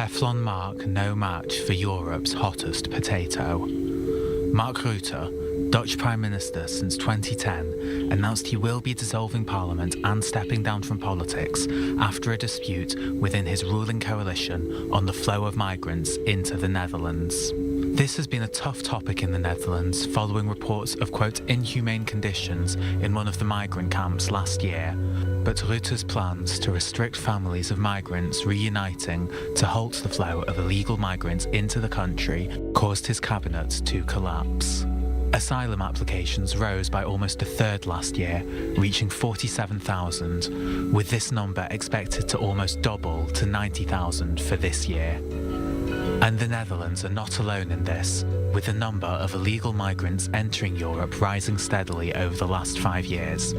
Teflon Mark no match for Europe's hottest potato. Mark Rutte, Dutch Prime Minister since 2010, announced he will be dissolving Parliament and stepping down from politics after a dispute within his ruling coalition on the flow of migrants into the Netherlands. This has been a tough topic in the Netherlands following reports of, quote, inhumane conditions in one of the migrant camps last year. But Rutte's plans to restrict families of migrants reuniting to halt the flow of illegal migrants into the country caused his cabinet to collapse. Asylum applications rose by almost a third last year, reaching 47,000, with this number expected to almost double to 90,000 for this year. And the Netherlands are not alone in this, with the number of illegal migrants entering Europe rising steadily over the last 5 years.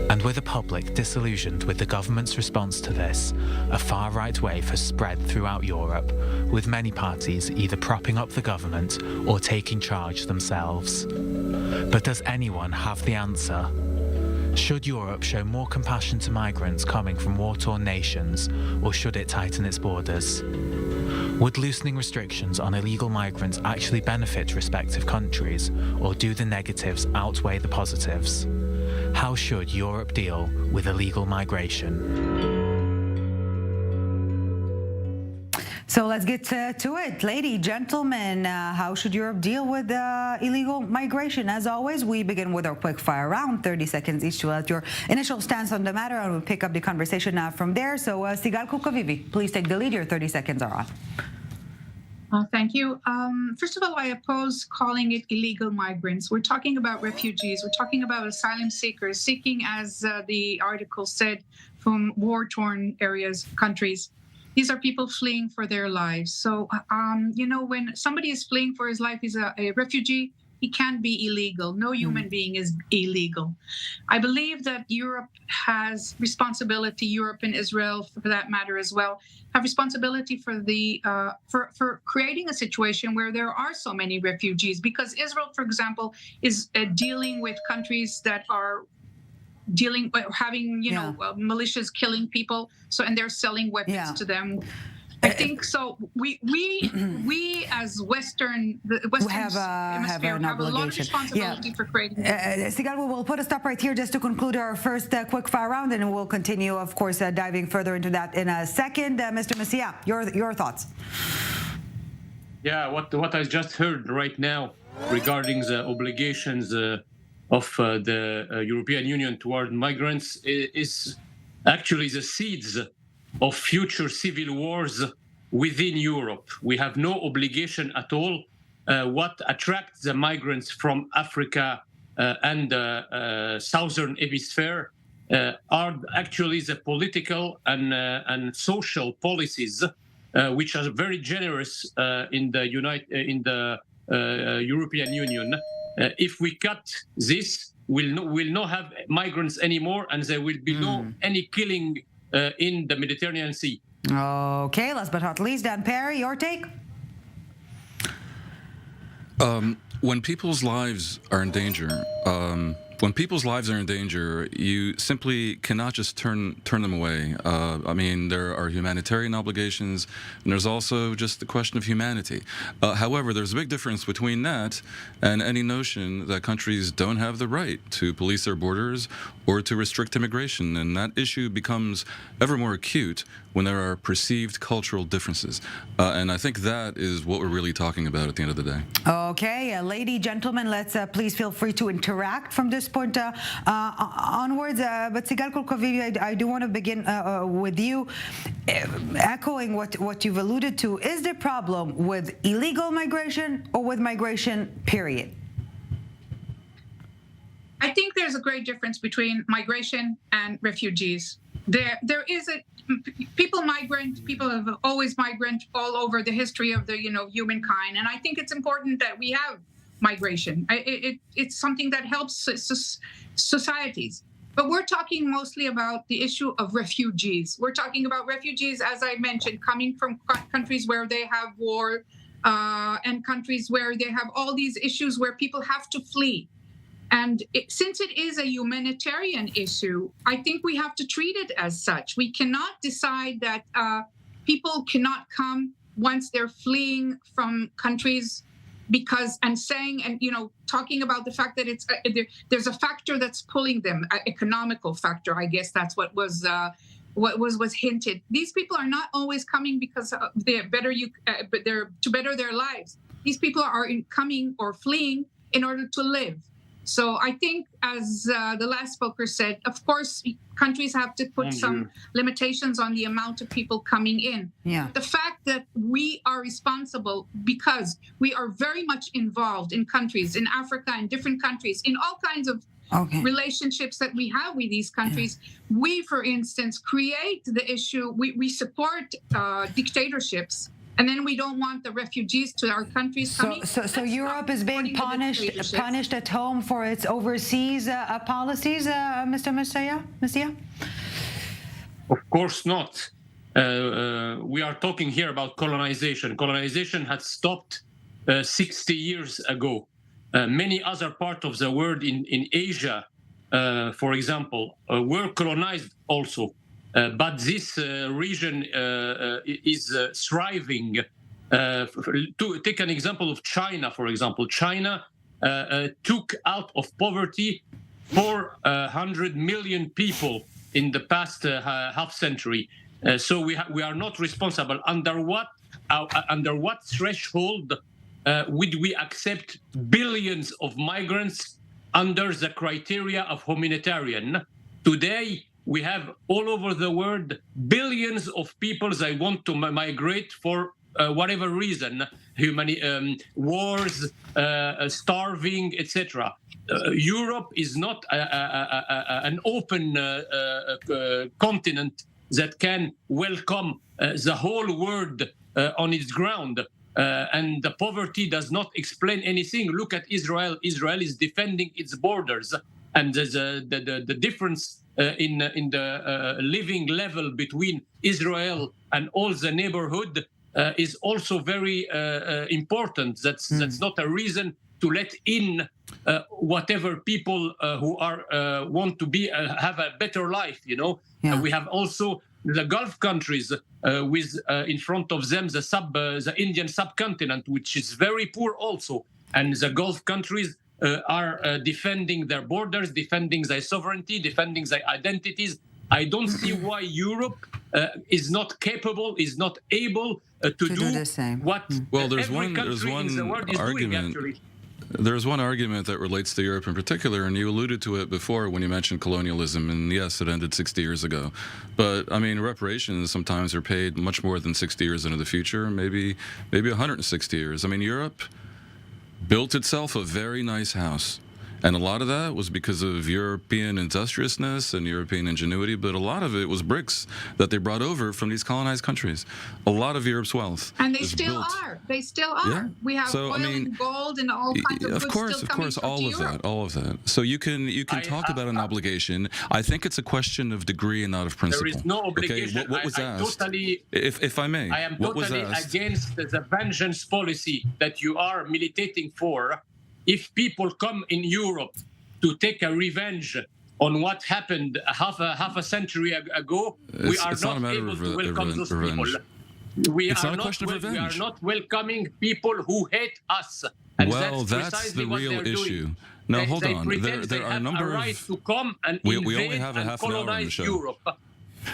And with the public disillusioned with the government's response to this, a far-right wave has spread throughout Europe, with many parties either propping up the government or taking charge themselves. But does anyone have the answer? Should Europe show more compassion to migrants coming from war-torn nations, or should it tighten its borders? Would loosening restrictions on illegal migrants actually benefit respective countries, or do the negatives outweigh the positives? How should Europe deal with illegal migration? So let's get to it. Lady, gentlemen, how should Europe deal with illegal migration? As always, we begin with our quick fire round, 30 seconds each to let your initial stance on the matter, and we'll pick up the conversation from there. So Sigal, Avivi, please take the lead. Your 30 seconds are on. Thank you. First of all, I oppose calling it illegal migrants. We're talking about refugees. We're talking about asylum seekers seeking, as the article said, from war-torn areas, countries. These are people fleeing for their lives. So, when somebody is fleeing for his life, he's a refugee, he can't be illegal. No human being is illegal. I believe that Europe has responsibility, Europe and Israel, for that matter as well, have responsibility for the for creating a situation where there are so many refugees. Because Israel, for example, is dealing with countries that are having militias killing people, and they're selling weapons to them. I think so. We as Western Hemisphere have a lot of responsibility for creating. Sigal, we'll put a stop right here just to conclude our first quick fire round, and we'll continue, of course, diving further into that in a second. Mr. Messiha, your thoughts? Yeah, what I just heard right now regarding the obligations of the European Union toward migrants is actually the seeds of future civil wars within Europe. We have no obligation at all. What attracts the migrants from Africa and southern hemisphere are actually the political and social policies which are very generous in the European Union. If we cut this, we'll not have migrants anymore, and there will be no any killing in the Mediterranean Sea. Okay, last but not least, Dan Perry, your take? When people's lives are in danger, you simply cannot just turn them away. There are humanitarian obligations, and there's also just the question of humanity. However, there's a big difference between that and any notion that countries don't have the right to police their borders or to restrict immigration, and that issue becomes ever more acute when there are perceived cultural differences. And I think that is what we're really talking about at the end of the day. Okay, lady, gentlemen, let's please feel free to interact from this point onwards. But Sigal Avivi, I do want to begin with you, echoing what you've alluded to. Is the problem with illegal migration or with migration, period? I think there's a great difference between migration and refugees. There is people have always migrant all over the history of the humankind, and I think it's important that we have migration. It's something that helps societies. But we're talking mostly about the issue of refugees. We're talking about refugees, as I mentioned, coming from countries where they have war and countries where they have all these issues where people have to flee. And since it is a humanitarian issue, I think we have to treat it as such. We cannot decide that people cannot come once they're fleeing from countries because talking about the fact that it's there's a factor that's pulling them, an economical factor. I guess that's what was hinted. These people are not always coming because they're to better their lives. These people are coming or fleeing in order to live. So I think, as the last speaker said, of course, countries have to put some limitations on the amount of people coming in. Yeah. The fact that we are responsible because we are very much involved in countries, in Africa, in different countries, in all kinds of relationships that we have with these countries. Yeah. We, for instance, create the issue. We support dictatorships. And then we don't want the refugees to our countries coming. So Europe is being punished at home for its overseas policies, Mr. Messiha? Of course not. We are talking here about colonization. Colonization had stopped 60 years ago. Many other parts of the world in Asia, for example, were colonized also. But this region is thriving. To take an example of China, for example, China took out of poverty 400 million people in the past half century. So we are not responsible. Under what threshold would we accept billions of migrants under the criteria of humanitarian? Today, we have all over the world billions of people that want to migrate for whatever reason, wars, starving, etc. Europe is not an open continent that can welcome the whole world on its ground. And the poverty does not explain anything. Look at Israel. Israel is defending its borders, and the difference in the living level between Israel and all the neighborhood is also very important. That's not a reason to let in whatever people who are want to be have a better life. We have also the Gulf countries with in front of them the Indian subcontinent, which is very poor also, and the Gulf countries are defending their borders, defending their sovereignty, defending their identities. I don't see why Europe is not capable, is not able to do the same. What there's every country in the world is doing, actually. There's one argument that relates to Europe in particular, and you alluded to it before when you mentioned colonialism, and yes, it ended 60 years ago. But, I mean, reparations sometimes are paid much more than 60 years into the future, maybe 160 years. I mean, Europe built itself a very nice house. And a lot of that was because of European industriousness and European ingenuity, but a lot of it was bricks that they brought over from these colonized countries. A lot of Europe's wealth. And they still are. They still are. Yeah. We have oil and gold and all kinds of goods still coming all of that. So you can talk about an obligation. I think it's a question of degree and not of principle. There is no obligation. Okay? What was asked? If I may, I am totally against the vengeance policy that you are militating for. If people come in Europe to take a revenge on what happened half a century ago, we are not able to welcome those people. We are not welcoming people who hate us. And that's the real issue. No, hold on. There are a number of to come and we only have a half an hour on the show. Europe.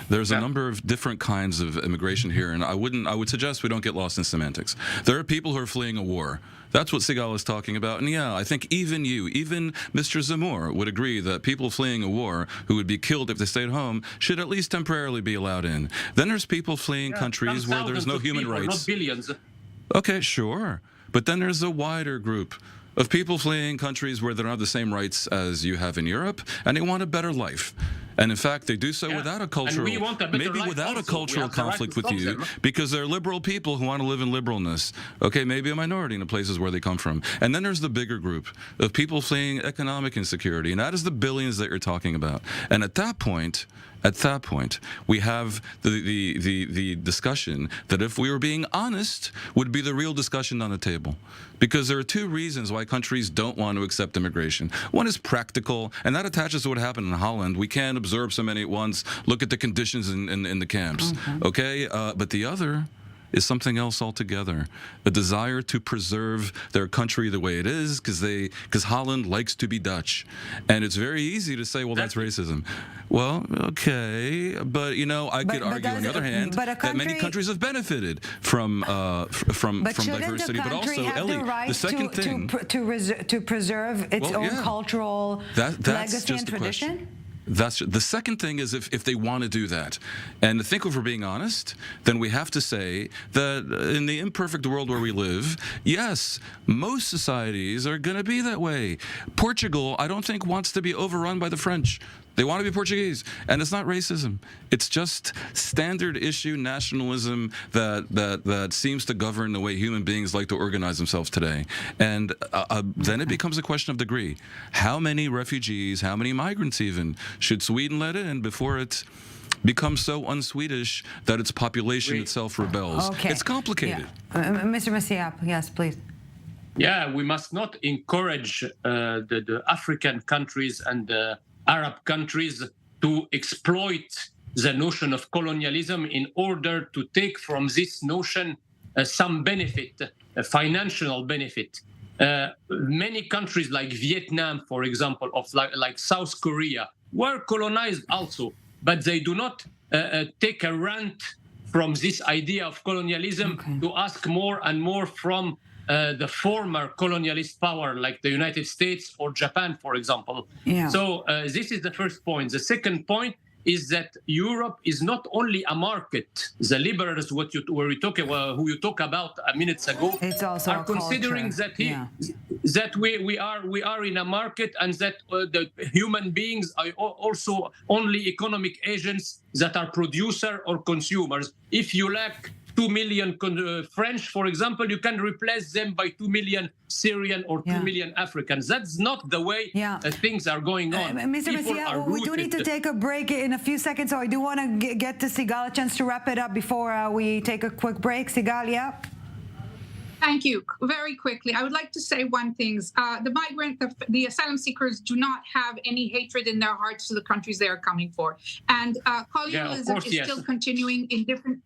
There's a number of different kinds of immigration here, and I would suggest we don't get lost in semantics. There are people who are fleeing a war. That's what Sigal is talking about. And yeah, I think even Mr. Zamor would agree that people fleeing a war who would be killed if they stayed home should at least temporarily be allowed in. Then there's people fleeing countries where there's no human rights. Not billions. Okay, sure. But then there's a wider group of people fleeing countries where they don't have the same rights as you have in Europe, and they want a better life. And in fact, they do so without a cultural, conflict with you, because they're liberal people who want to live in liberalness. Okay, maybe a minority in the places where they come from. And then there's the bigger group of people fleeing economic insecurity, and that is the billions that you're talking about. And at that point, at that point, we have the discussion that, if we were being honest, would be the real discussion on the table. Because there are two reasons why countries don't want to accept immigration. One is practical, and that attaches to what happened in Holland. We can't absorb so many at once. Look at the conditions in the camps. Okay? But the other is something else altogether. A desire to preserve their country the way it is, because Holland likes to be Dutch. And it's very easy to say, well, that's racism. Well, okay, but I could argue on the other hand that many countries have benefited from diversity, but also, Ellie, the second thing to preserve its own cultural legacy and tradition. That's the second thing is if they want to do that. And I think if we're being honest, then we have to say that in the imperfect world where we live, yes, most societies are going to be that way. Portugal, I don't think, wants to be overrun by the French. They want to be Portuguese, and it's not racism. It's just standard issue nationalism that seems to govern the way human beings like to organize themselves today. And then it becomes a question of degree. How many refugees, how many migrants even, should Sweden let in before it becomes so un-Swedish that its population itself rebels? Okay. It's complicated. Yeah. Mr. Messiha, yes, please. Yeah, we must not encourage the African countries and the Arab countries to exploit the notion of colonialism in order to take from this notion some benefit, a financial benefit. Many countries like Vietnam, for example, like South Korea, were colonized also, but they do not take a rent from this idea of colonialism to ask more and more from the former colonialist power like the United States or Japan, for example. Yeah. So this is the first point. The second point is that Europe is not only a market. The liberals, who you talk about a minute ago, it's also are considering that that we are in a market, and that the human beings are also only economic agents that are producer or consumers. If you lack 2 million French, for example, you can replace them by 2 million Syrian or 2 million Africans. That's not the way things are going on. Mr. Messiha, we do need to take a break in a few seconds, so I do want to get to Sigal a chance to wrap it up before we take a quick break. Sigal, yeah? Thank you. Very quickly, I would like to say one thing. The asylum seekers do not have any hatred in their hearts to the countries they are coming for. And colonialism is still continuing in different,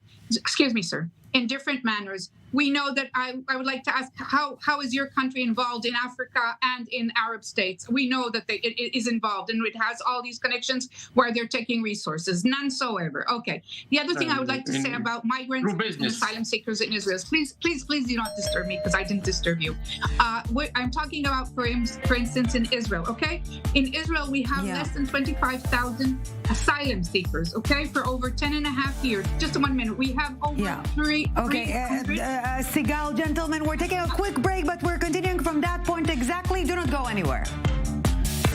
in different manners. We know that I would like to ask, how is your country involved in Africa and in Arab states? We know that it is involved, and it has all these connections where they're taking resources. None so ever. Okay. The other thing I would like to say about migrants and asylum seekers in Israel, please do not disturb me, because I didn't disturb you. I'm talking about, for instance, in Israel, okay? In Israel, we have less than 25,000 asylum seekers, okay, for over 10 and a half years. Just 1 minute. We have over 300... Sigal, gentlemen, we're taking a quick break, but we're continuing from that point exactly. Do not go anywhere.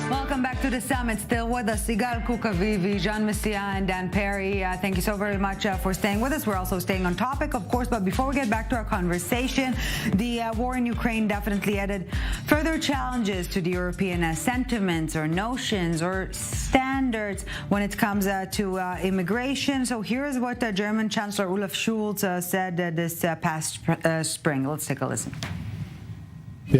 Welcome back to the summit. Still with us, Sigal Avivi, Jean Messiha, and Dan Perry. Thank you so very much for staying with us. We're also staying on topic, of course, but before we get back to our conversation, the war in Ukraine definitely added further challenges to the European sentiments or notions or standards when it comes to immigration. So here's what German Chancellor Olaf Scholz said this past spring. Let's take a listen. We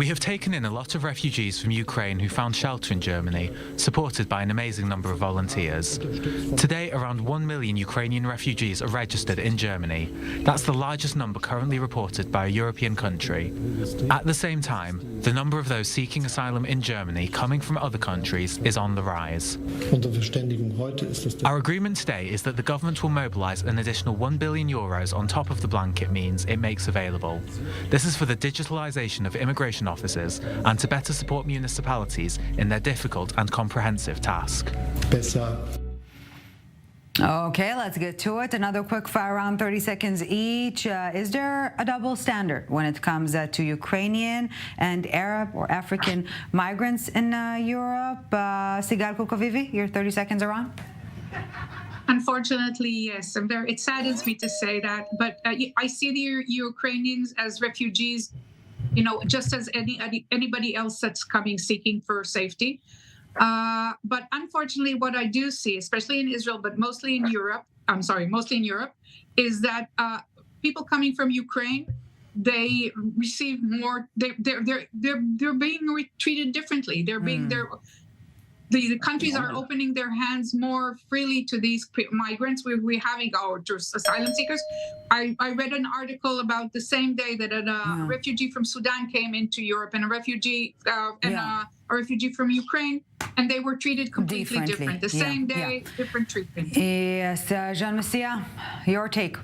have taken in a lot of refugees from Ukraine who found shelter in Germany, supported by an amazing number of volunteers. Today, around 1 million Ukrainian refugees are registered in Germany. That's the largest number currently reported by a European country. At the same time, the number of those seeking asylum in Germany coming from other countries is on the rise. Our agreement today is that the government will mobilise an additional €1 billion on top of the blanket means it makes available. This is for the digitalisation of immigration offices and to better support municipalities in their difficult and comprehensive task. Okay, let's get to it. Another quick fire round, 30 seconds each. Is there a double standard when it comes to Ukrainian and Arab or African migrants in Europe? Sigal Avivi, your 30 seconds are on. Unfortunately, yes. It saddens me to say that, but I see the Ukrainians as refugees, just as anybody else that's coming seeking for safety. But unfortunately, what I do see, especially in Israel, but mostly in Europe, is that people coming from Ukraine, they receive more. They're being treated differently. The countries are opening their hands more freely to these migrants. We're having our asylum seekers. I read an article about the same day that a refugee from Sudan came into Europe, and a refugee a refugee from Ukraine, and they were treated completely different. The same day, different treatment. Yes, Jean Messiha, your take.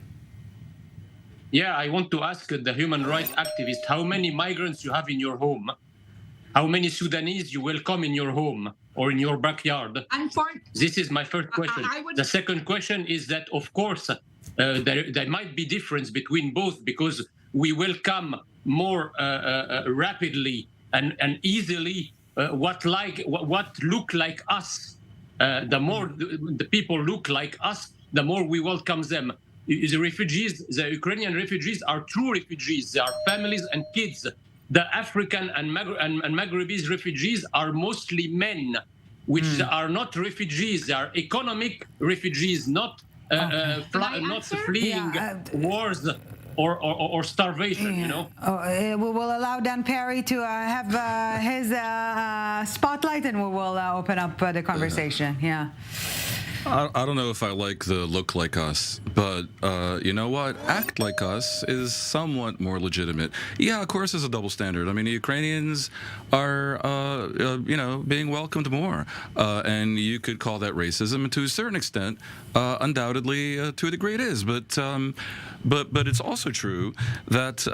Yeah, I want to ask the human rights activist how many migrants you have in your home, how many Sudanese you welcome in your home or in your backyard. This is my first question. The second question is that, of course, there might be difference between both, because we welcome more rapidly and easily what look like us. The more the people look like us, the more we welcome them. The refugees, the Ukrainian refugees, are true refugees. They are families and kids. The African and Maghrebi refugees are mostly men, which are not refugees. They are economic refugees, not fleeing wars or starvation. We will allow Dan Perry to have his spotlight, and we will open up the conversation. Yeah. I don't know if I like the look like us, but you know what? Act like us is somewhat more legitimate. Yeah, of course, there's a double standard. I mean, the Ukrainians are, being welcomed more, and you could call that racism, and to a certain extent, undoubtedly, to a degree, it is. But it's also true that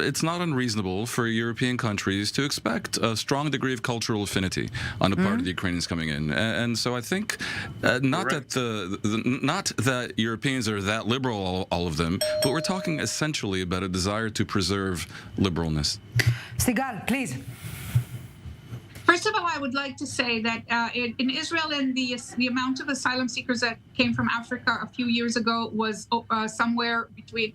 it's not unreasonable for European countries to expect a strong degree of cultural affinity on the part of the Ukrainians coming in, and so I think. Not that Europeans are that liberal, all of them, but we're talking essentially about a desire to preserve liberalness. Sigal, please. First of all, I would like to say that in Israel, and the amount of asylum seekers that came from Africa a few years ago was somewhere between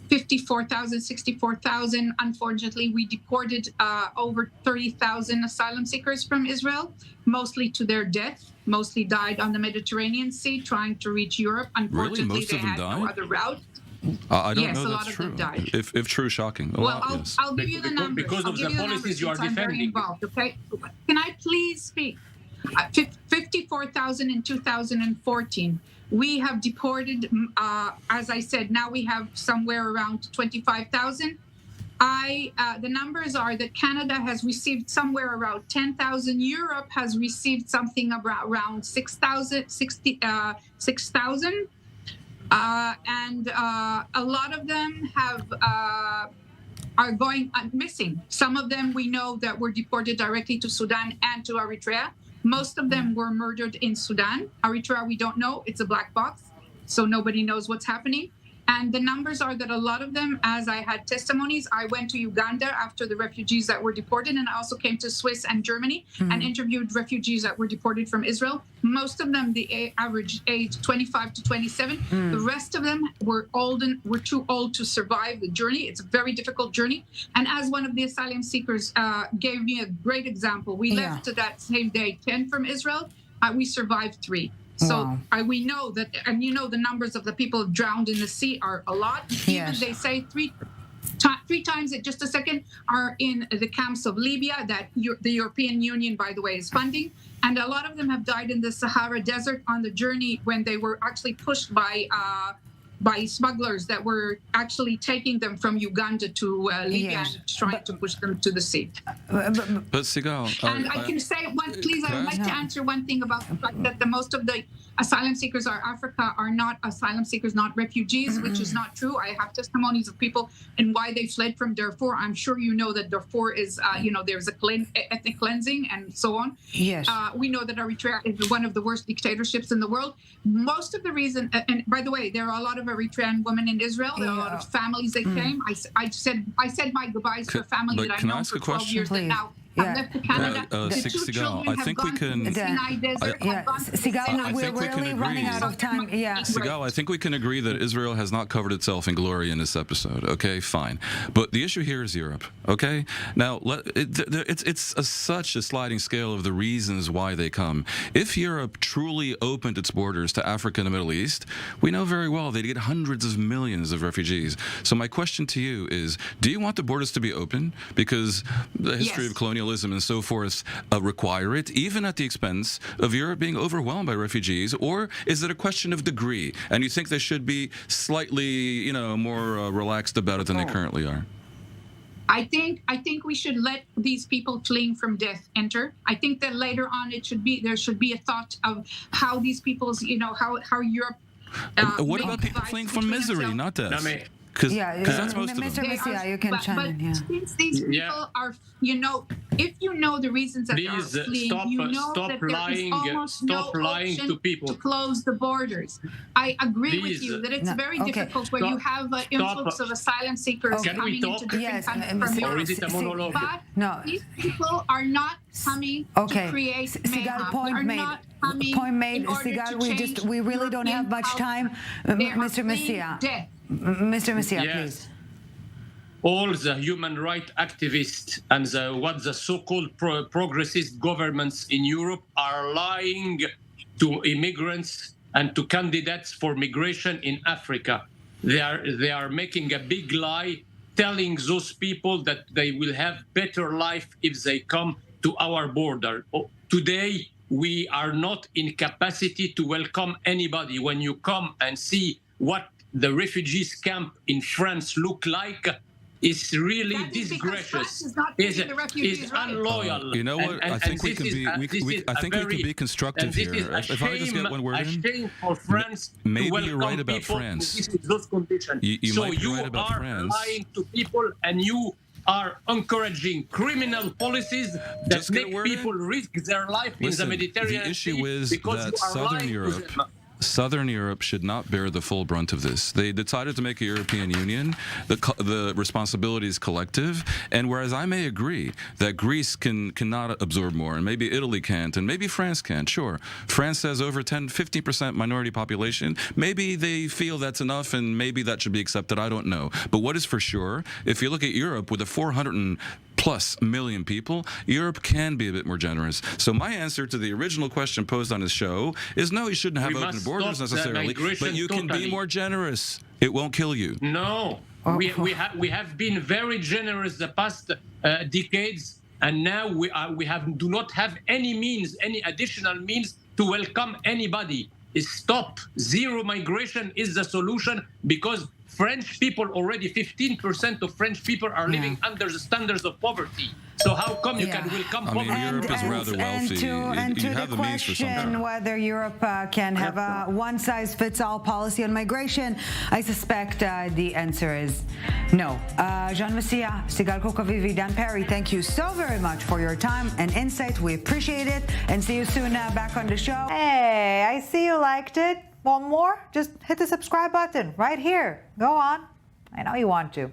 54,000, 64,000. Unfortunately, we deported over 30,000 asylum seekers from Israel, mostly to their death. Mostly died on the Mediterranean Sea trying to reach Europe. Unfortunately, really? Most they of them had died? no other route. I don't know a that's lot true. of them died. If true, shocking. Well, I'll give you the numbers. Because of the policies you are defending. Involved, okay? Can I please speak? 54,000 in 2014. We have deported, as I said, now we have somewhere around 25,000. The numbers are that Canada has received somewhere around 10,000. Europe has received something around 6,000. And a lot of them are going missing. Some of them we know that were deported directly to Sudan and to Eritrea. Most of them were murdered in Sudan. Eritrea, we don't know. It's a black box. So nobody knows what's happening. And the numbers are that a lot of them, as I had testimonies, I went to Uganda after the refugees that were deported, and I also came to Swiss and Germany and interviewed refugees that were deported from Israel. Most of them, the average age 25 to 27. The rest of them were too old to survive the journey. It's a very difficult journey. And as one of the asylum seekers gave me a great example, we left that same day 10 from Israel. We survived 3. So we know that, and the numbers of the people drowned in the sea are a lot. Even they say three times in just a second are in the camps of Libya that the European Union, by the way, is funding. And a lot of them have died in the Sahara Desert on the journey when they were actually pushed by smugglers that were actually taking them from Uganda to Libya and trying to push them to the sea. But Sigal, and I can say one, please. I would like to answer one thing about the fact that most of the asylum seekers are Africa are not asylum seekers, not refugees, which is not true. I have testimonies of people and why they fled from Darfur. I'm sure you know that Darfur is, there's a ethnic cleansing and so on. Yes. We know that Eritrea is one of the worst dictatorships in the world. Most of the reason, and by the way, there are a lot of Eritrean women in Israel. There are a lot of families that came. I said my goodbyes to a family that I've known for 12 years that now have left to Canada. The two Sigal, children I have think we gone can. to the Sinai Desert. Yeah, have gone to the Sigal, Sinai we're think we can really agree. running out of time. Yeah. Sigal, I think we can agree that Israel has not covered itself in glory in this episode. Okay, fine. But the issue here is Europe. Okay, now it's such a sliding scale of the reasons why they come. If Europe truly opened its borders to Africa and the Middle East, we know very well they'd get hundreds of millions of refugees. So my question to you is, do you want the borders to be open? Because the history Yes. of colonialism and so forth require it, even at the expense of Europe being overwhelmed by refugees, or is it a question of degree? And you think they should be slightly, more relaxed about it than they currently are? I think we should let these people fleeing from death enter. I think that later on there should be a thought of how these people's, how Europe. What may about people divide fleeing from between misery, themselves. not death? I mean, Because that's most of Mr. them. Messiha, you can chime in. Yeah. Since these people are, if you know the reasons that they Please, are fleeing, stop that there lying, is almost stop no lying option to people. close the borders. I agree with Please. you that it's No, very okay. difficult where you have an influx of asylum seekers Can we coming into talk? different Yes, countries Mr. from Or Europe. is it a monologue? But No. these people are not coming Okay. to create Sigal, mayhem. point They are made. not coming Point made. in order Sigal, to change we really don't have European much culture. time. They are Mr. fleeing Messiha. death. Mr. Messiha, Yes. please. All the human rights activists and the so-called progressist governments in Europe are lying to immigrants and to candidates for migration in Africa. They are making a big lie, telling those people that they will have better life if they come to our border. Today, we are not in capacity to welcome anybody. When you come and see what the refugees camp in France look like, it's really That is because France disgracious. is not treating the refugees Is right. unloyal. You know what? I think we can be. I think we can be constructive here. If I could just get one word in. Shame for France Maybe to welcome you're right about people France. with those conditions. You so might be you right about are France. lying to people, and you are encouraging criminal policies that Just get a make word people in. risk their life Listen, in the Mediterranean the issue Sea is because that you are lying to them. Southern Europe should not bear the full brunt of this. They decided to make a European Union. The responsibility is collective. And whereas I may agree that Greece cannot absorb more, and maybe Italy can't, and maybe France can't, sure. France has over 50% minority population. Maybe they feel that's enough, and maybe that should be accepted. I don't know. But what is for sure, if you look at Europe with a 400+ million people, Europe can be a bit more generous. So my answer to the original question posed on his show is no, you shouldn't have We open must borders stop the necessarily, migration but you can be totally. more generous. It won't kill you. No, we have been very generous the past decades, and now do not have any additional means to welcome anybody. Stop. Zero migration is the solution because French people, already 15% of French people are living under the standards of poverty. So how come you can welcome I mean, poverty? Europe is rather wealthy. And You to have the the means for question something. whether Europe can have a one-size-fits-all policy on migration, I suspect the answer is no. Jean Messiha, Sigal Avivi, Dan Perry, thank you so very much for your time and insight. We appreciate it, and see you soon back on the show. Hey, I see you liked it. Want more? Just hit the subscribe button right here. Go on. I know you want to.